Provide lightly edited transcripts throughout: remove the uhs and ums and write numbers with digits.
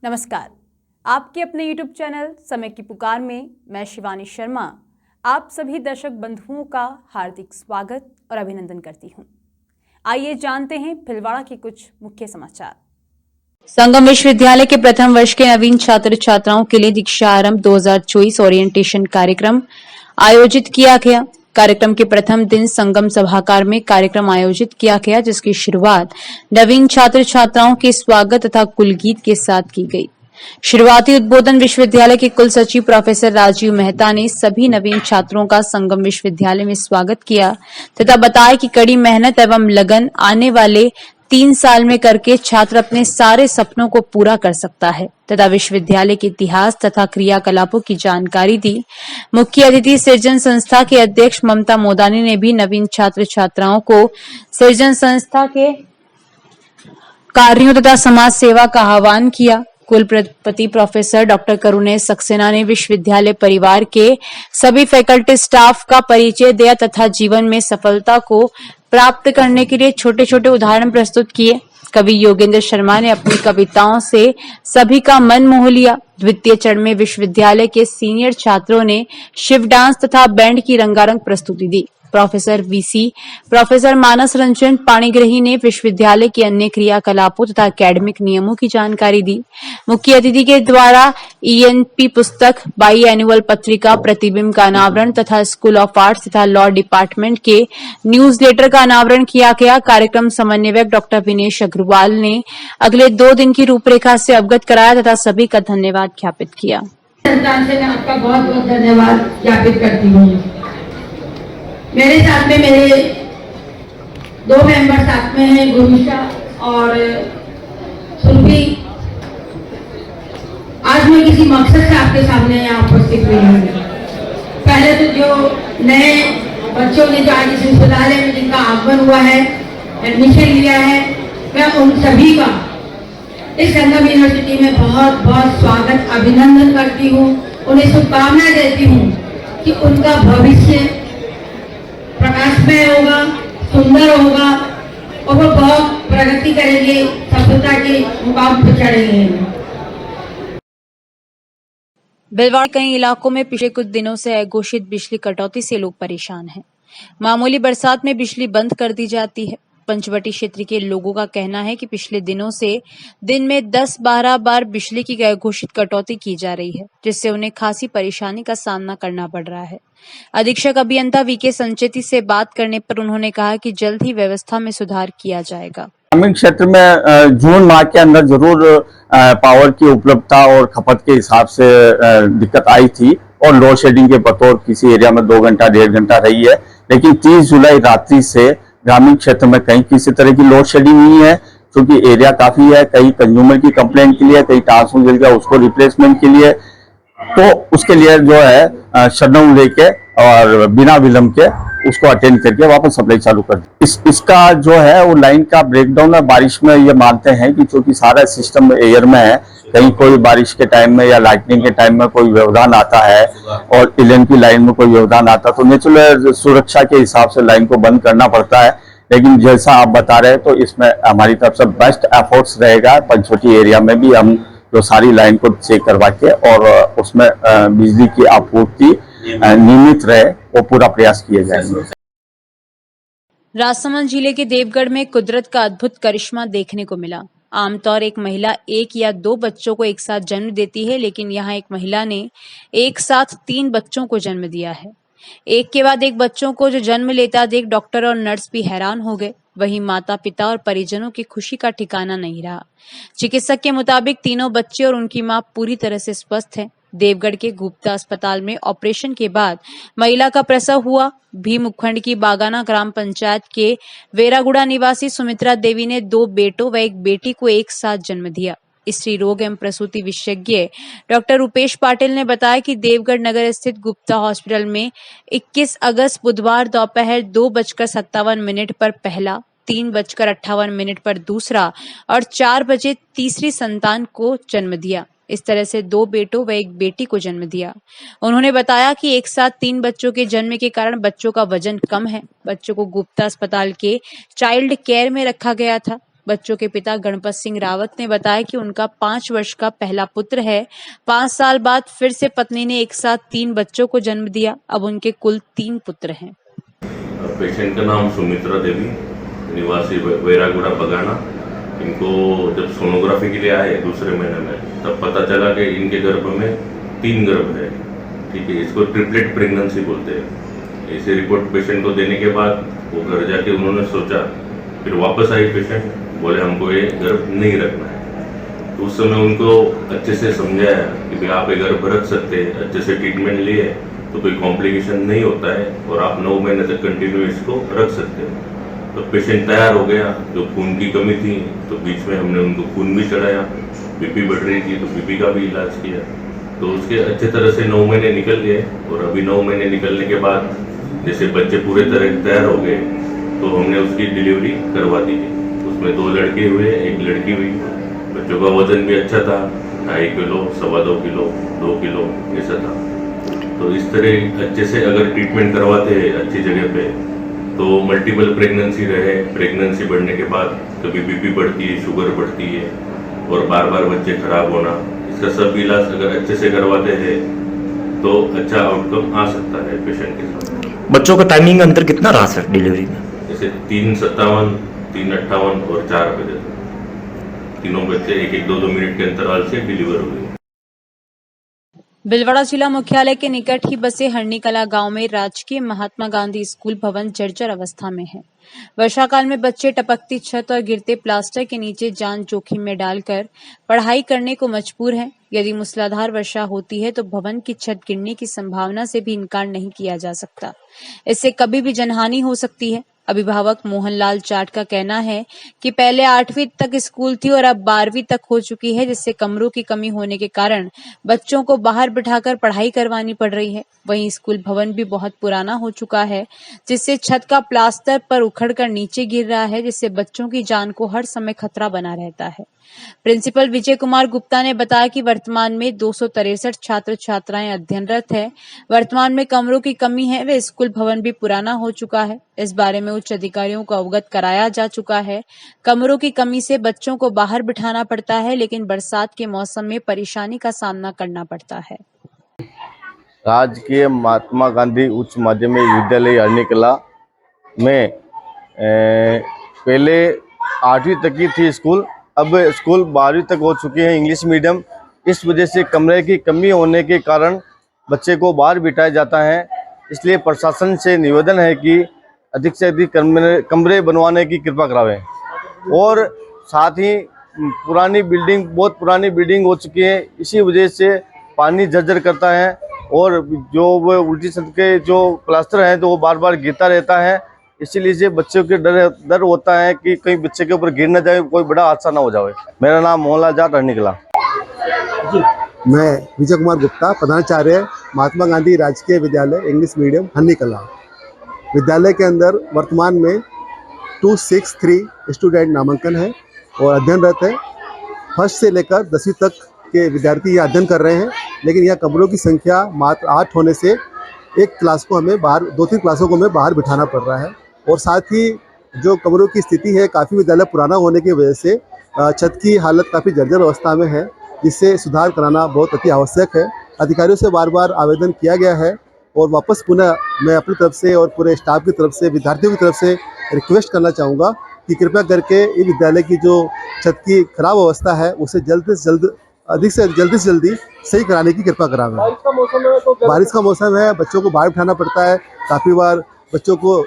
नमस्कार। आपके अपने YouTube चैनल समय की पुकार में मैं शिवानी शर्मा आप सभी दर्शक बंधुओं का हार्दिक स्वागत और अभिनंदन करती हूं। आइए जानते हैं भीलवाड़ा के कुछ मुख्य समाचार। संगम विश्वविद्यालय के प्रथम वर्ष के नवीन छात्र छात्राओं के लिए दीक्षा आरंभ 2024 ओरिएंटेशन कार्यक्रम आयोजित किया गया। कार्यक्रम के प्रथम दिन संगम सभागार में कार्यक्रम आयोजित किया गया, जिसकी शुरुआत नवीन छात्र छात्राओं के स्वागत तथा कुलगीत के साथ की गई। शुरुआती उद्बोधन विश्वविद्यालय के कुल सचिव प्रोफेसर राजीव मेहता ने सभी नवीन छात्रों का संगम विश्वविद्यालय में स्वागत किया तथा बताया कि कड़ी मेहनत एवं लगन आने वाले 3 साल में करके छात्र अपने सारे सपनों को पूरा कर सकता है तथा विश्वविद्यालय के इतिहास तथा क्रियाकलापों की जानकारी दी। मुख्य अतिथि सृजन संस्था के अध्यक्ष ममता मोदानी ने भी नवीन छात्र छात्राओं को सृजन संस्था के कार्यों तथा समाज सेवा का आह्वान किया। कुलपति प्रोफेसर डॉक्टर करुणेश सक्सेना ने विश्वविद्यालय परिवार के सभी फैकल्टी स्टाफ का परिचय दिया तथा जीवन में सफलता को प्राप्त करने के लिए छोटे छोटे उदाहरण प्रस्तुत किए। कवि योगेंद्र शर्मा ने अपनी कविताओं से सभी का मन मोह लिया। द्वितीय चरण में विश्वविद्यालय के सीनियर छात्रों ने शिव डांस तथा बैंड की रंगारंग प्रस्तुति दी। प्रोफेसर वीसी प्रोफेसर मानस रंजन पाणिग्रही ने विश्वविद्यालय के अन्य क्रियाकलापों तथा एकेडमिक नियमों की जानकारी दी। मुख्य अतिथि के द्वारा ईएनपी पुस्तक, बाई एनुअल पत्रिका, प्रतिबिंब का अनावरण तथा स्कूल ऑफ आर्ट्स तथा लॉ डिपार्टमेंट के न्यूज़लेटर का अनावरण किया गया। कार्यक्रम समन्वयक डॉक्टर विनेश अग्रवाल ने अगले 2 दिन की रूपरेखा से अवगत कराया तथा सभी का धन्यवाद ज्ञापित किया। संस्थान से मैं आपका बहुत बहुत धन्यवाद ज्ञापित करती हूँ। मेरे साथ में मेरे 2 मेंबर साथ में हैं, गुरुषा और सुरभि। आज मैं किसी मकसद से आपके सामने यहाँ उपस्थित हुई हूँ। पहले तो जो नए बच्चों ने जो आज इस विश्वविद्यालय में जिनका आगमन हुआ है, एडमिशन लिया है, मैं उन सभी का इस संगम यूनिवर्सिटी में बहुत बहुत स्वागत अभिनंदन करती हूँ। उन्हें शुभकामनाएं देती हूँ कि उनका भविष्य प्रकाशमय होगा, सुंदर होगा और वो बहुत प्रगति करेंगे, सफलता के मुकाम पर चढ़ेंगे। भीलवाड़ा के कई इलाकों में पिछले कुछ दिनों से अघोषित बिजली कटौती से लोग परेशान हैं। मामूली बरसात में बिजली बंद कर दी जाती है। पंचवटी क्षेत्र के लोगों का कहना है कि पिछले दिनों से दिन में 10-12 बार बिजली की अघोषित कटौती की जा रही है, जिससे उन्हें खासी परेशानी का सामना करना पड़ रहा है। अधीक्षक अभियंता वीके संचेती से बात करने पर उन्होंने कहा कि जल्द ही व्यवस्था में सुधार किया जाएगा। ग्रामीण क्षेत्र में जून माह के अंदर जरूर पावर की उपलब्धता और खपत के हिसाब से दिक्कत आई थी और लोड शेडिंग के बतौर किसी एरिया में 2 घंटा 1.5 घंटा रही है, लेकिन 30 जुलाई रात्रि से ग्रामीण क्षेत्र में कहीं किसी तरह की लोड शेडिंग नहीं है, क्योंकि एरिया काफी है। कहीं कंज्यूमर की कंप्लेंट के लिए, कहीं ट्रांसफॉर्मर जल गया उसको रिप्लेसमेंट के लिए, तो उसके लिए जो है शटडाउन लेके और बिना विलंब के उसको अटेंड करके वापस सप्लाई चालू कर दी। इसका जो है वो लाइन का ब्रेकडाउन है। बारिश में ये मानते हैं कि क्योंकि सारा सिस्टम एयर में है, कहीं कोई बारिश के टाइम में या लाइटनिंग के टाइम में कोई व्यवधान आता है और इलेन की लाइन में कोई व्यवधान आता है तो नेचुरल सुरक्षा के हिसाब से लाइन को बंद करना पड़ता है। लेकिन जैसा आप बता रहे हैं तो इसमें हमारी तरफ से बेस्ट एफर्ट्स रहेगा। पंचवटी एरिया में भी हम जो सारी लाइन को चेक करवा के और उसमें बिजली की आपूर्ति नियमित रहे वो पूरा प्रयास किए जाएंगे। राजसमंद जिले के देवगढ़ में कुदरत का अद्भुत करिश्मा देखने को मिला। आमतौर एक महिला 1 या 2 बच्चों को एक साथ जन्म देती है, लेकिन यहाँ एक महिला ने एक साथ 3 बच्चों को जन्म दिया है। एक के बाद एक बच्चों को जो जन्म लेता देख डॉक्टर और नर्स भी हैरान हो गए। वहीं माता पिता और परिजनों की खुशी का ठिकाना नहीं रहा। चिकित्सक के मुताबिक तीनों बच्चे और उनकी मां पूरी तरह से स्वस्थ हैं। देवगढ़ के गुप्ता अस्पताल में ऑपरेशन के बाद महिला का प्रसव हुआ। भीम उपखंड की बागाना ग्राम पंचायत के वेरागुड़ा निवासी सुमित्रा देवी ने 2 बेटों व 1 बेटी को एक साथ जन्म दिया। स्त्री रोग एवं प्रसूति विशेषज्ञ डॉक्टर रूपेश पाटिल ने बताया कि देवगढ़ नगर स्थित गुप्ता हॉस्पिटल में 21 अगस्त बुधवार दोपहर 2:57 पर पहला, 3:58 पर दूसरा और 4 बजे तीसरी संतान को जन्म दिया। इस तरह से 2 बेटों व 1 बेटी को जन्म दिया। उन्होंने बताया कि एक साथ 3 बच्चों के जन्म के कारण बच्चों का वजन कम है। बच्चों को गुप्ता अस्पताल के चाइल्ड केयर में रखा गया था। बच्चों के पिता गणपत सिंह रावत ने बताया कि उनका 5 वर्ष का पहला पुत्र है। 5 साल बाद फिर से पत्नी ने एक साथ 3 बच्चों को जन्म दिया। अब उनके कुल 3 पुत्र हैं। पेशेंट का नाम सुमित्रा देवी, निवासी वैरागुड़ा बगाना। इनको जब सोनोग्राफी के लिए आए दूसरे महीने में, तब पता चला कि इनके गर्भ में 3 गर्भ है। ठीक है, इसको ट्रिपलेट प्रेगनेंसी बोलते हैं। ऐसे रिपोर्ट पेशेंट को देने के बाद वो घर जाके उन्होंने सोचा, फिर वापस आई पेशेंट, बोले हमको ये गर्भ नहीं रखना है। तो उस समय उनको अच्छे से समझाया कि भाई आप ये गर्भ रख सकते हैं, अच्छे से ट्रीटमेंट लिए तो कोई कॉम्प्लिकेशन नहीं होता है और आप 9 महीने तक कंटिन्यू इसको रख सकते हो। तो पेशेंट तैयार हो गया। जो खून की कमी थी तो बीच में हमने उनको खून भी चढ़ाया, बीपी बढ़ रही थी तो बीपी का भी इलाज किया। तो उसके अच्छे तरह से 9 महीने निकल गए और अभी 9 महीने निकलने के बाद जैसे बच्चे पूरे तरह तैयार हो गए तो हमने उसकी डिलीवरी करवा दी। उसमें 2 लड़के हुए, 1 लड़की हुई। बच्चों का वजन भी अच्छा था, 2.5 किलो, 2.25 किलो, 2 किलो ऐसा था। तो इस तरह अच्छे से अगर ट्रीटमेंट करवाते हैं अच्छी जगह पे तो मल्टीपल प्रेगनेंसी रहे, प्रेगनेंसी बढ़ने के बाद कभी बीपी बढ़ती है, शुगर बढ़ती है और बार बार बच्चे खराब होना, इसका सब इलाज अगर अच्छे से करवाते हैं तो अच्छा आउटकम आ सकता है पेशेंट के साथ। बच्चों का टाइमिंग अंतर कितना रहा सर डिलीवरी में? जैसे 3:57, 3:58 और 4 बजे तक तीनों बच्चे 1-1, 2-2 मिनट के अंतराल से डिलीवर हुए। भिलवाड़ा जिला मुख्यालय के निकट ही बसे हरनीकला गांव में राजकीय महात्मा गांधी स्कूल भवन जर्जर अवस्था में है। वर्षा काल में बच्चे टपकती छत और गिरते प्लास्टर के नीचे जान जोखिम में डालकर पढ़ाई करने को मजबूर हैं। यदि मूसलाधार वर्षा होती है तो भवन की छत गिरने की संभावना से भी इनकार नहीं किया जा सकता। इससे कभी भी जनहानि हो सकती है। अभिभावक मोहनलाल जाट का कहना है कि पहले 8वीं तक स्कूल थी और अब 12वीं तक हो चुकी है, जिससे कमरों की कमी होने के कारण बच्चों को बाहर बिठाकर पढ़ाई करवानी पड़ रही है। वहीं स्कूल भवन भी बहुत पुराना हो चुका है, जिससे छत का प्लास्टर पर उखड़कर नीचे गिर रहा है, जिससे बच्चों की जान को हर समय खतरा बना रहता है। प्रिंसिपल विजय कुमार गुप्ता ने बताया कि वर्तमान में 263 छात्र छात्राएं अध्ययनरत है। वर्तमान में कमरों की कमी है, वे स्कूल भवन भी पुराना हो चुका है। इस बारे में उच्च अधिकारियों को अवगत कराया जा चुका है। कमरों की कमी से बच्चों को बाहर बिठाना पड़ता है, लेकिन बरसात के मौसम में परेशानी का सामना करना पड़ता है। राजकीय महात्मा गांधी उच्च माध्यमिक विद्यालय हरनीकला में पहले 8वीं तक की थी स्कूल, अब स्कूल 12वीं तक हो चुकी है इंग्लिश मीडियम। इस वजह से कमरे की कमी होने के कारण बच्चे को बाहर बिठाया जाता है। इसलिए प्रशासन से निवेदन है कि अधिक से अधिक कमरे बनवाने की कृपा करावें। और साथ ही बहुत पुरानी बिल्डिंग हो चुकी है, इसी वजह से पानी जर्जर करता है और जो वो उल्टी छत के जो प्लास्टर है तो वो बार बार गिरता रहता है। इसीलिए से बच्चों के डर होता है कि कहीं बच्चे के ऊपर गिर न जाए, कोई बड़ा हादसा ना हो जाए। मेरा नाम मोहनलाल जाट हरनीकला। मैं विजय कुमार गुप्ता, प्रधानाचार्य महात्मा गांधी राजकीय विद्यालय इंग्लिश मीडियम हरनीकला। विद्यालय के अंदर वर्तमान में 263 स्टूडेंट नामांकन है और अध्ययनरत है। फर्स्ट से लेकर 10वीं तक के विद्यार्थी यहाँ अध्ययन कर रहे हैं, लेकिन यहाँ कमरों की संख्या मात्र 8 होने से 2-3 क्लासों को हमें बाहर बिठाना पड़ रहा है। और साथ ही जो कमरों की स्थिति है, काफ़ी विद्यालय पुराना होने की वजह से छत की हालत काफ़ी जर्जर अवस्था में है, जिससे सुधार कराना बहुत अति आवश्यक है। अधिकारियों से बार बार आवेदन किया गया है और वापस पुनः मैं अपनी तरफ से और पूरे स्टाफ की तरफ से, विद्यार्थियों की तरफ से रिक्वेस्ट करना चाहूँगा कि कृपया करके इस विद्यालय की जो छत की खराब अवस्था है उसे जल्दी से जल्दी सही कराने की कृपा करावें। बारिश का मौसम है, बच्चों को बाहर बिठाना पड़ता है, काफ़ी बार बच्चों को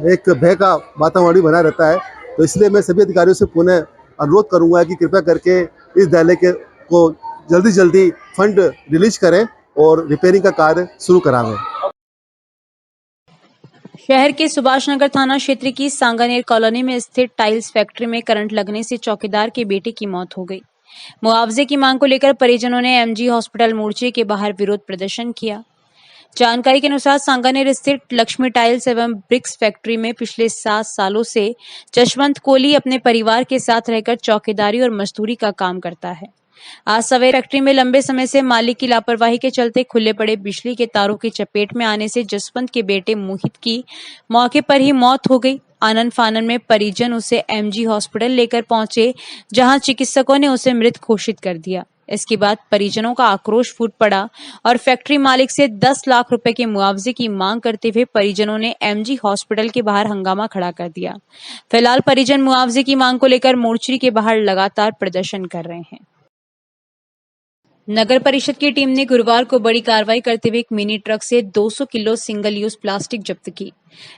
एक भय का वातावरण बना रहता है। तो इसलिए मैं सभी अधिकारियों से पुनः अनुरोध करूंगा कि कृपया करके इस विद्यालय को जल्दी फंड रिलीज करें और रिपेयरिंग का कार्य शुरू करावें। शहर के सुभाष नगर थाना क्षेत्र की सांगानेर कॉलोनी में स्थित टाइल्स फैक्ट्री में करंट लगने से चौकीदार के बेटे की मौत हो गई। मुआवजे की मांग को लेकर परिजनों ने एमजी हॉस्पिटल मोर्चे के बाहर विरोध प्रदर्शन किया। जानकारी के अनुसार सांगानेर स्थित लक्ष्मी टाइल्स एवं ब्रिक्स फैक्ट्री में पिछले 7 सालों से जशवंत कोहली अपने परिवार के साथ रहकर चौकीदारी और मजदूरी का काम करता है। आज सवेरे फैक्ट्री में लंबे समय से मालिक की लापरवाही के चलते खुले पड़े बिजली के तारों की चपेट में आने से जसवंत के बेटे मोहित की मौके पर ही मौत हो गई। आनन फानन में परिजन उसे एमजी हॉस्पिटल लेकर पहुंचे, जहां चिकित्सकों ने उसे मृत घोषित कर दिया। इसके बाद परिजनों का आक्रोश फूट पड़ा और फैक्ट्री मालिक से 10 लाख रुपए के मुआवजे की मांग करते हुए परिजनों ने एमजी हॉस्पिटल के बाहर हंगामा खड़ा कर दिया। फिलहाल परिजन मुआवजे की मांग को लेकर मोर्चरी के बाहर लगातार प्रदर्शन कर रहे हैं। नगर परिषद की टीम ने गुरुवार को बड़ी कार्रवाई करते हुए एक मिनी ट्रक से 200 किलो सिंगल यूज प्लास्टिक जब्त की।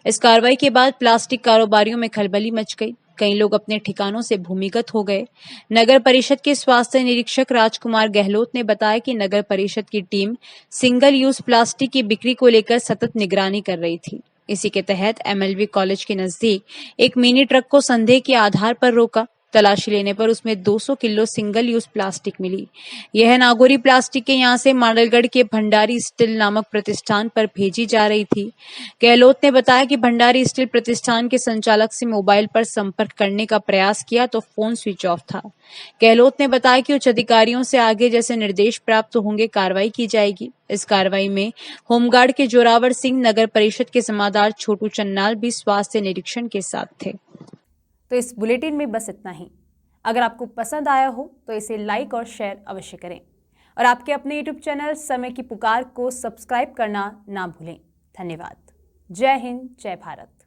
इस कार्रवाई के बाद प्लास्टिक कारोबारियों में खलबली मच गई। कई लोग अपने ठिकानों से भूमिगत हो गए। नगर परिषद के स्वास्थ्य निरीक्षक राजकुमार गहलोत ने बताया कि नगर परिषद की टीम सिंगल यूज प्लास्टिक की बिक्री को लेकर सतत निगरानी कर रही थी। इसी के तहत एमएलवी कॉलेज के नजदीक एक मिनी ट्रक को संदेह के आधार पर रोका। तलाशी लेने पर उसमें 200 किलो सिंगल यूज प्लास्टिक मिली। यह नागौरी प्लास्टिक के यहां से माडलगढ़ के भंडारी स्टील नामक प्रतिष्ठान पर भेजी जा रही थी। गहलोत ने बताया कि भंडारी स्टील प्रतिष्ठान के संचालक से मोबाइल पर संपर्क करने का प्रयास किया तो फोन स्विच ऑफ था। गहलोत ने बताया कि उच्च अधिकारियों से आगे जैसे निर्देश प्राप्त होंगे कार्रवाई की जाएगी। इस कार्रवाई में होमगार्ड के जोरावर सिंह, नगर परिषद के जमादार छोटू चन्नाल भी स्वास्थ्य निरीक्षण के साथ थे। तो इस बुलेटिन में बस इतना ही। अगर आपको पसंद आया हो तो इसे लाइक और शेयर अवश्य करें और आपके अपने यूट्यूब चैनल समय की पुकार को सब्सक्राइब करना ना भूलें। धन्यवाद। जय हिंद, जय भारत।